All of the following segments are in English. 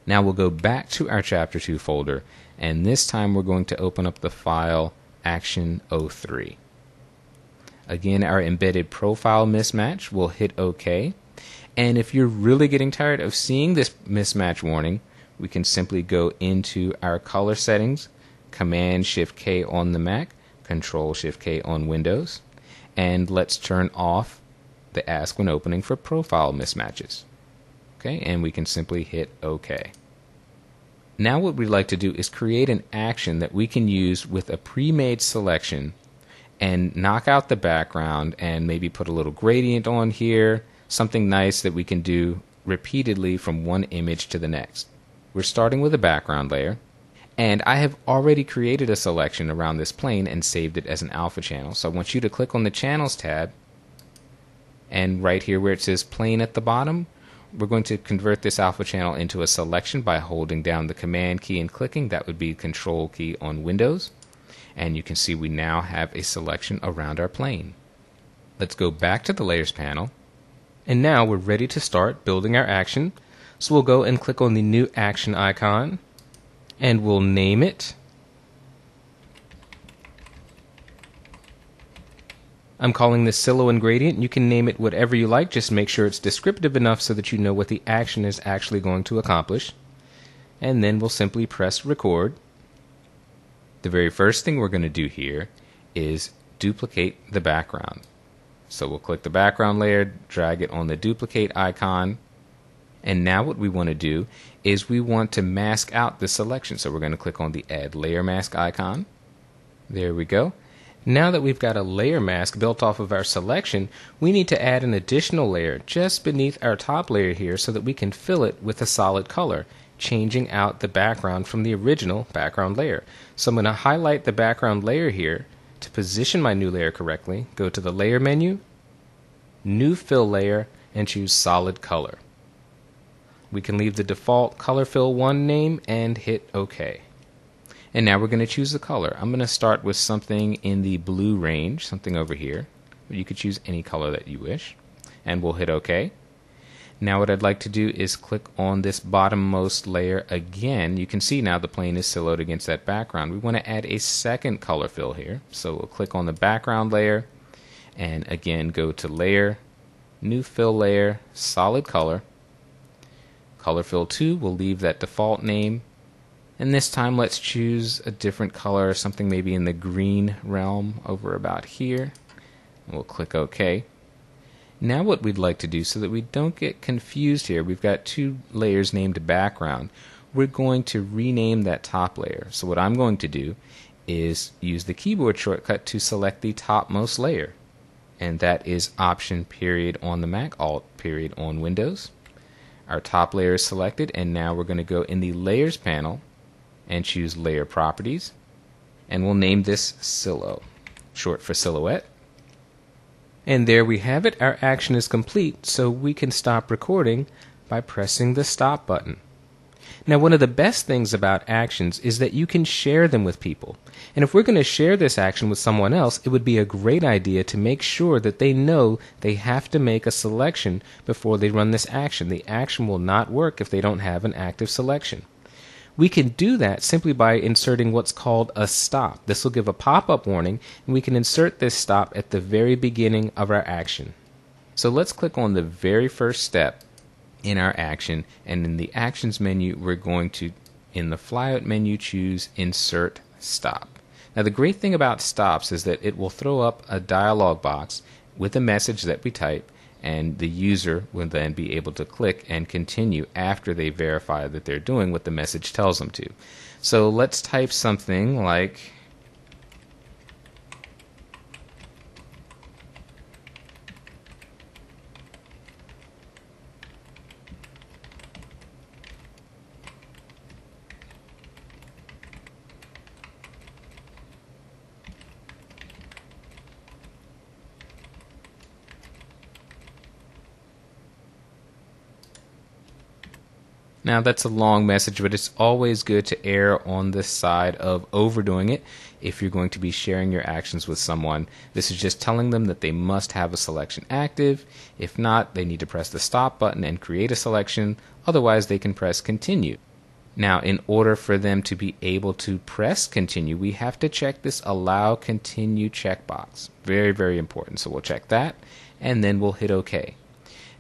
Now we'll go back to our Chapter 2 folder, and this time we're going to open up the file Action03. Again, our embedded profile mismatch, we'll hit OK. And if you're really getting tired of seeing this mismatch warning, we can simply go into our color settings, Command-Shift-K on the Mac, Control-Shift-K on Windows, and let's turn off the Ask When Opening for profile mismatches. Okay, and we can simply hit OK. Now what we'd like to do is create an action that we can use with a pre-made selection and knock out the background and maybe put a little gradient on here, something nice that we can do repeatedly from one image to the next. We're starting with a background layer, and I have already created a selection around this plane and saved it as an alpha channel. So I want you to click on the Channels tab, and right here where it says Plane at the bottom, we're going to convert this alpha channel into a selection by holding down the Command key and clicking. That would be Control key on Windows. And you can see we now have a selection around our plane. Let's go back to the Layers panel. And now we're ready to start building our action. So we'll go and click on the new action icon, and we'll name it. I'm calling this Silo and Gradient. You can name it whatever you like, just make sure it's descriptive enough so that you know what the action is actually going to accomplish. And then we'll simply press record. The very first thing we're going to do here is duplicate the background. So we'll click the background layer, drag it on the duplicate icon, and now what we want to do is we want to mask out the selection. So we're going to click on the Add Layer Mask icon. There we go. Now that we've got a layer mask built off of our selection, we need to add an additional layer just beneath our top layer here so that we can fill it with a solid color, changing out the background from the original background layer. So I'm going to highlight the background layer here to position my new layer correctly, go to the Layer menu, New Fill Layer, and choose Solid Color. We can leave the default Color Fill 1 name and hit OK. And now we're going to choose the color. I'm going to start with something in the blue range, something over here. You could choose any color that you wish. And we'll hit OK. Now what I'd like to do is click on this bottommost layer again. You can see now the plane is silhouetted against that background. We want to add a second color fill here. So we'll click on the background layer and again go to Layer, New Fill Layer, Solid Color. Color Fill 2, we'll leave that default name. And this time let's choose a different color, something maybe in the green realm over about here. And we'll click OK. Now what we'd like to do so that we don't get confused here, we've got two layers named background. We're going to rename that top layer. So what I'm going to do is use the keyboard shortcut to select the topmost layer. And that is Option period on the Mac, Alt period on Windows. Our top layer is selected, and now we're going to go in the Layers panel and choose Layer Properties, and we'll name this Silo, short for silhouette. And there we have it. Our action is complete, so we can stop recording by pressing the stop button. Now, one of the best things about actions is that you can share them with people. And if we're going to share this action with someone else, it would be a great idea to make sure that they know they have to make a selection before they run this action. The action will not work if they don't have an active selection. We can do that simply by inserting what's called a stop. This will give a pop-up warning, and we can insert this stop at the very beginning of our action. So let's click on the very first step in our action, and in the Actions menu, we're going to, in the flyout menu, choose Insert Stop. Now the great thing about stops is that it will throw up a dialog box with a message that we type, and the user will then be able to click and continue after they verify that they're doing what the message tells them to. So let's type something like Now that's a long message, but it's always good to err on the side of overdoing it if you're going to be sharing your actions with someone. This is just telling them that they must have a selection active. If not, they need to press the stop button and create a selection. Otherwise, they can press continue. Now, in order for them to be able to press continue, we have to check this allow continue checkbox. Very, very important. So we'll check that, and then we'll hit OK.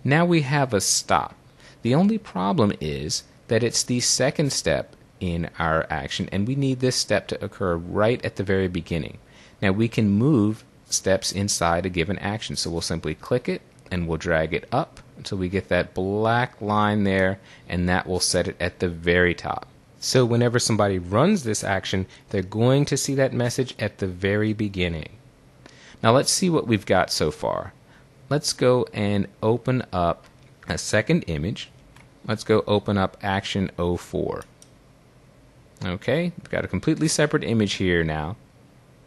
Now we have a stop. The only problem is that it's the second step in our action, and we need this step to occur right at the very beginning. Now we can move steps inside a given action, so we'll simply click it and we'll drag it up until we get that black line there, and that will set it at the very top. So whenever somebody runs this action, they're going to see that message at the very beginning. Now let's see what we've got so far. Let's go and open up a second image. Let's go open up Action 04. Okay, we've got a completely separate image here now.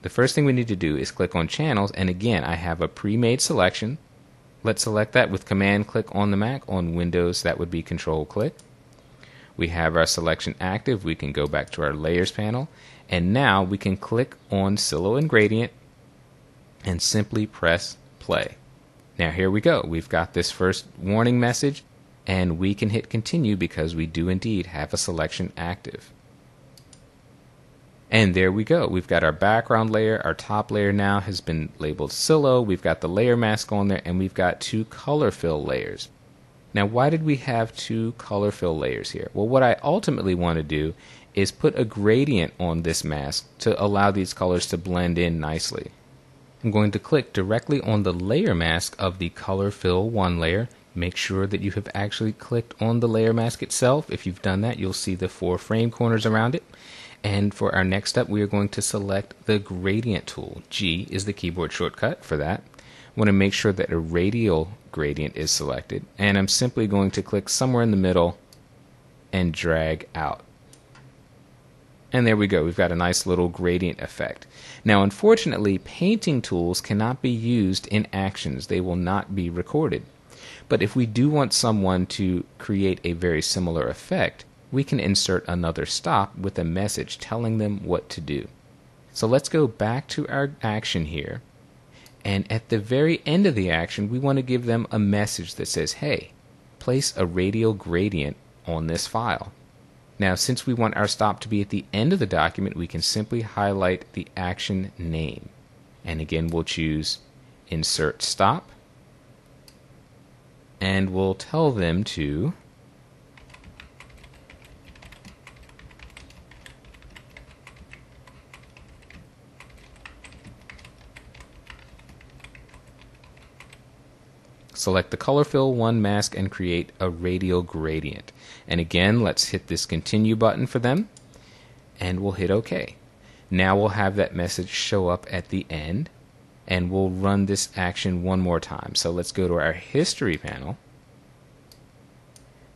The first thing we need to do is click on Channels, and again, I have a pre-made selection. Let's select that with Command click on the Mac. On Windows, that would be Control click. We have our selection active. We can go back to our Layers panel, and now we can click on Silo and Gradient and simply press play. Now here we go. We've got this first warning message, and we can hit continue because we do indeed have a selection active. And there we go. We've got our background layer. Our top layer now has been labeled Silo. We've got the layer mask on there, and we've got two color fill layers. Now, why did we have two color fill layers here? Well, what I ultimately want to do is put a gradient on this mask to allow these colors to blend in nicely. I'm going to click directly on the layer mask of the Color Fill 1 layer. Make sure that you have actually clicked on the layer mask itself. If you've done that, you'll see the 4 frame corners around it. And for our next step, we are going to select the Gradient tool. G is the keyboard shortcut for that. I want to make sure that a radial gradient is selected. And I'm simply going to click somewhere in the middle and drag out. And there we go. We've got a nice little gradient effect. Now, unfortunately, painting tools cannot be used in actions. They will not be recorded. But if we do want someone to create a very similar effect, we can insert another stop with a message telling them what to do. So let's go back to our action here. And at the very end of the action, we want to give them a message that says, hey, place a radial gradient on this file. Now, since we want our stop to be at the end of the document, we can simply highlight the action name. And again, we'll choose Insert Stop. And we'll tell them to select the Color Fill 1 mask and create a radial gradient. And again, let's hit this continue button for them, and we'll hit OK. Now we'll have that message show up at the end, and we'll run this action one more time. So let's go to our History panel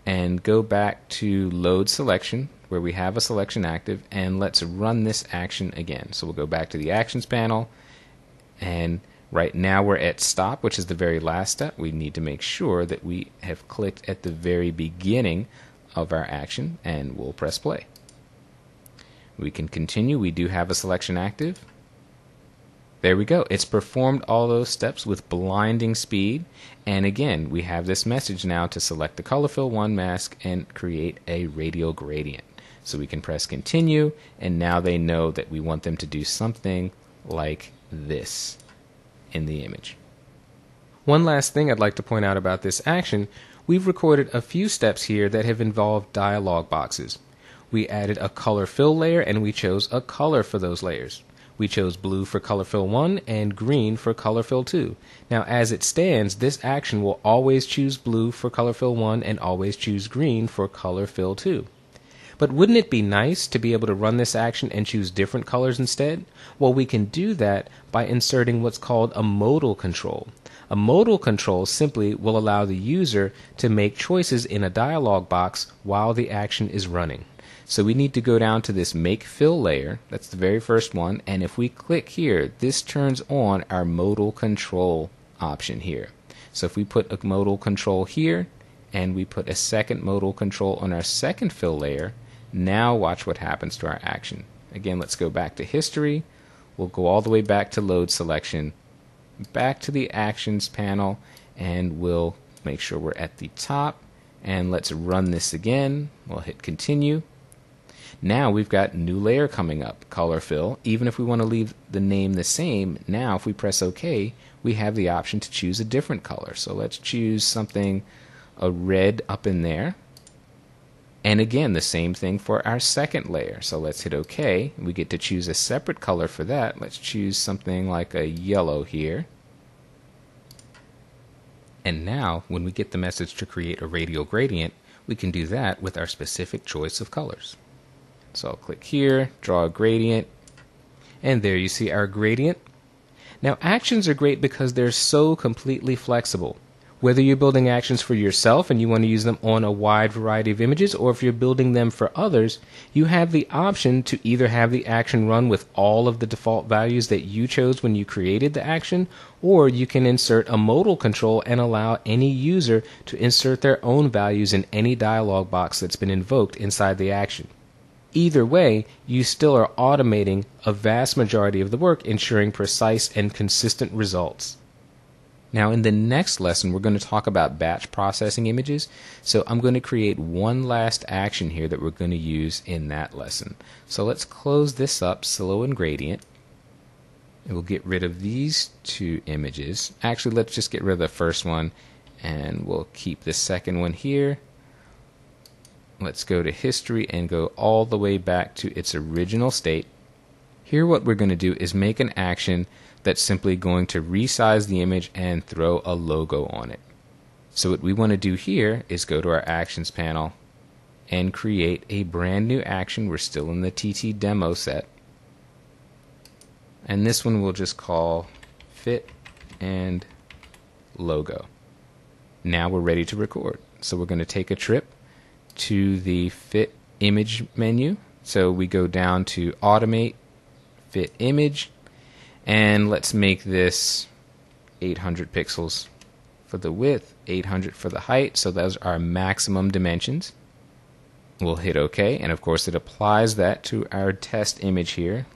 and go back to Load Selection, where we have a selection active, and let's run this action again. So we'll go back to the Actions panel, and right now we're at Stop, which is the very last step. We need to make sure that we have clicked at the very beginning of our action, and we'll press play. We can continue. We do have a selection active. There we go. It's performed all those steps with blinding speed, and again, we have this message now to select the Color Fill 1 mask and create a radial gradient. So we can press continue, and now they know that we want them to do something like this in the image. One last thing I'd like to point out about this action, we've recorded a few steps here that have involved dialog boxes. We added a color fill layer, and we chose a color for those layers. We chose blue for Color Fill 1 and green for Color Fill 2. Now, as it stands, this action will always choose blue for Color Fill 1 and always choose green for Color Fill 2. But wouldn't it be nice to be able to run this action and choose different colors instead? Well, we can do that by inserting what's called a modal control. A modal control simply will allow the user to make choices in a dialog box while the action is running. So we need to go down to this Make Fill layer, that's the very first one, and if we click here, this turns on our modal control option here. So if we put a modal control here, and we put a second modal control on our second fill layer, now watch what happens to our action. Again, let's go back to History. We'll go all the way back to Load Selection, back to the Actions panel, and we'll make sure we're at the top. And let's run this again. We'll hit Continue. Now we've got new layer coming up, color fill. Even if we want to leave the name the same, now if we press OK, we have the option to choose a different color. So let's choose something, a red up in there. And again, the same thing for our second layer. So let's hit OK. We get to choose a separate color for that. Let's choose something like a yellow here. And now, when we get the message to create a radial gradient, we can do that with our specific choice of colors. So I'll click here, draw a gradient, and there you see our gradient. Now actions are great because they're so completely flexible. Whether you're building actions for yourself and you want to use them on a wide variety of images, or if you're building them for others, you have the option to either have the action run with all of the default values that you chose when you created the action, or you can insert a modal control and allow any user to insert their own values in any dialog box that's been invoked inside the action. Either way, you still are automating a vast majority of the work, ensuring precise and consistent results. Now in the next lesson, we're going to talk about batch processing images. So I'm going to create one last action here that we're going to use in that lesson. So let's close this up, Silo and Gradient. And we'll get rid of these two images. Actually, let's just get rid of the first one and we'll keep the second one here. Let's go to history and go all the way back to its original state. Here what we're going to do is make an action that's simply going to resize the image and throw a logo on it. So what we want to do here is go to our Actions panel and create a brand new action. We're still in the TT demo set. And this one we'll just call Fit and Logo. Now we're ready to record. So we're going to take a trip to the Fit Image menu. So we go down to Automate, Fit Image, and let's make this 800 pixels for the width, 800 for the height, so those are our maximum dimensions. We'll hit OK, and of course it applies that to our test image here.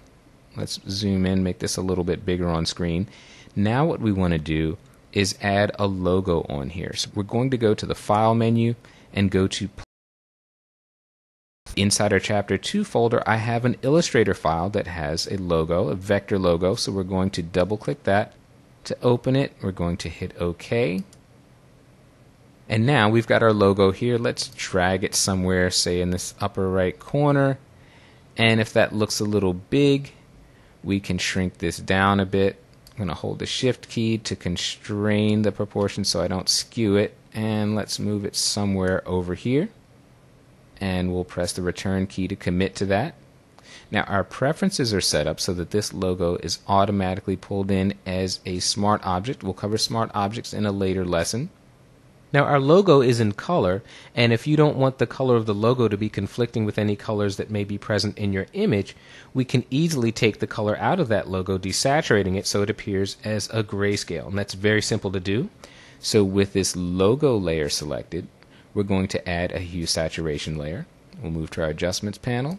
Let's zoom in, make this a little bit bigger on screen. Now what we want to do is add a logo on here. So we're going to go to the File menu and go to inside our Chapter 2 folder. I have an Illustrator file that has a logo, a vector logo, so we're going to double click that to open it. We're going to hit OK. And now we've got our logo here. Let's drag it somewhere, say in this upper right corner. And if that looks a little big, we can shrink this down a bit. I'm going to hold the Shift key to constrain the proportion so I don't skew it. And let's move it somewhere over here. And we'll press the return key to commit to that. Now our preferences are set up so that this logo is automatically pulled in as a smart object. We'll cover smart objects in a later lesson. Now our logo is in color, and if you don't want the color of the logo to be conflicting with any colors that may be present in your image, we can easily take the color out of that logo, desaturating it so it appears as a grayscale. And that's very simple to do. So with this logo layer selected, we're going to add a hue saturation layer. We'll move to our adjustments panel,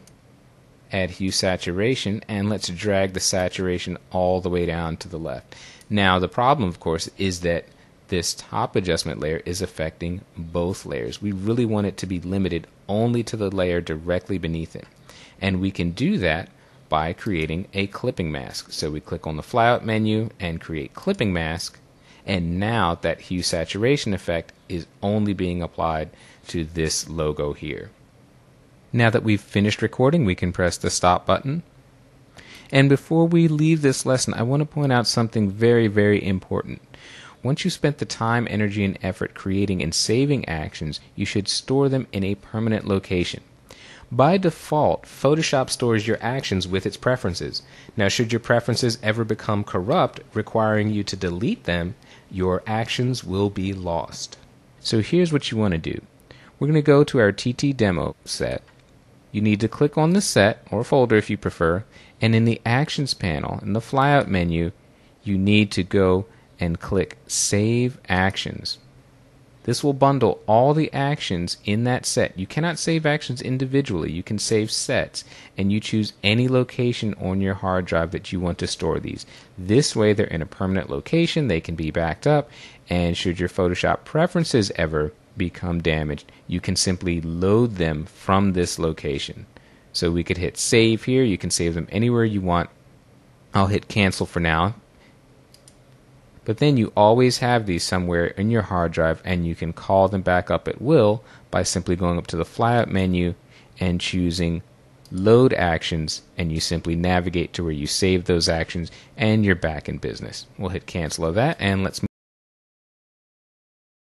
add hue saturation, and let's drag the saturation all the way down to the left. Now the problem, of course, is that this top adjustment layer is affecting both layers. We really want it to be limited only to the layer directly beneath it. And we can do that by creating a clipping mask. So we click on the flyout menu and create clipping mask. And now that hue saturation effect is only being applied to this logo here. Now that we've finished recording, we can press the stop button. And before we leave this lesson, I want to point out something very, very important. Once you've spent the time, energy, and effort creating and saving actions, you should store them in a permanent location. By default, Photoshop stores your actions with its preferences. Now, should your preferences ever become corrupt, requiring you to delete them, your actions will be lost. So here's what you want to do. We're going to go to our TT demo set. You need to click on the set, or folder if you prefer, and in the Actions panel, in the flyout menu, you need to go and click Save Actions. This will bundle all the actions in that set. You cannot save actions individually. You can save sets, and you choose any location on your hard drive that you want to store these. This way they're in a permanent location, they can be backed up, and should your Photoshop preferences ever become damaged, you can simply load them from this location. So we could hit save here. You can save them anywhere you want. I'll hit cancel for now. But then you always have these somewhere in your hard drive, and you can call them back up at will by simply going up to the flyout menu and choosing load actions, and you simply navigate to where you save those actions and you're back in business. We'll hit cancel of that, and let's